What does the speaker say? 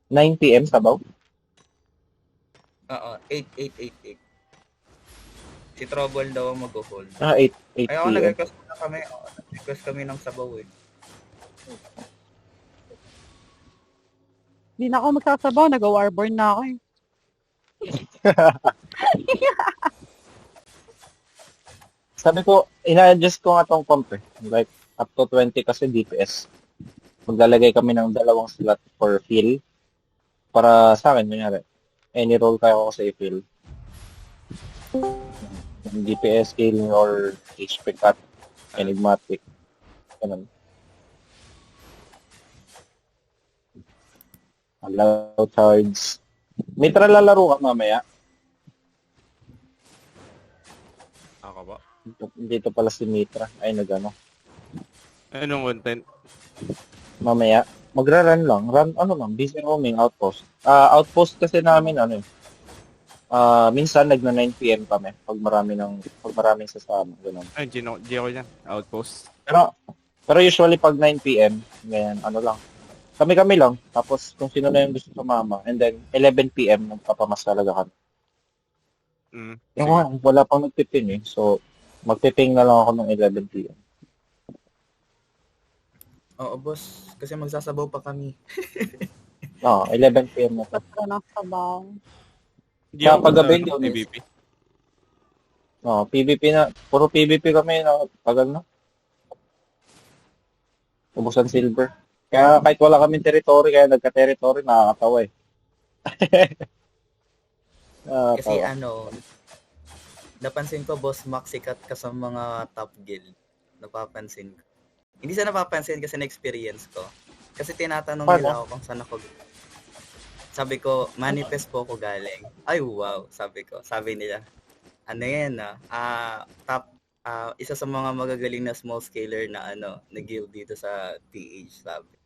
9 p.m. Sabaw? Oo, 8, 8, 8, 8. Si Trouble daw ang mag-hold. Ah, 8 Ay, ako p.m. nag-request muna kami. Oo, nag-request kami ng sabaw eh. Hindi na ako magsasabaw, nag-warborn na ako eh. Sabi ko, ina-adjust ko nga tong comp eh. Like, up to 20 kasi DPS. Maglalagay kami ng dalawang slot for fill. Para sa akin, kunyari, any role kaya ko kasi i-fill. Yung DPS, healing, or HP cut, enigmatic. Ganun. Allow charge. Mitra lalaro ka mamaya. Ako ba? Dito pala si Mitra. Ay, nagano. Anong content? Mamaya. Magra-run lang. Run, ano lang, busy roaming, outpost. Outpost kasi namin, ano eh. Minsan nagna 9 p.m. kami pag maraming sasama, ganun. Ay, G ako dyan. Outpost. Pero usually pag 9 p.m., ganyan, ano lang. Kami-kami lang. Tapos kung sino na yung gusto sumama. And then 11 p.m. nagpapamas talaga kami. Yung Sige. wala pang nagpiping eh. So, magpiping na lang ako ng 11 p.m. Oo, boss. Kasi magsasabaw pa kami. 11 p.m. na to. Basta ng sabaw. Hindi Sa ako sa paggabi, ano, hindi. PvP. PvP na. Puro PvP kami na tagal na. Ubusan silver. Kaya kahit wala kaming territory, kaya nagka-territory, nakakatawa eh. Kasi Nakakatawa. napansin ko, boss, Max, sikat ka sa mga top guild. Napapansin ko. Hindi sa napapansin kasi na-experience ko. Kasi tinatanong Paano? nila ako kung saan ako. Sabi ko, manifest po ako galing. Ay, wow, sabi ko. Sabi nila, ano yan isa sa mga magagaling na small scaler na na guild dito sa PH, sabi.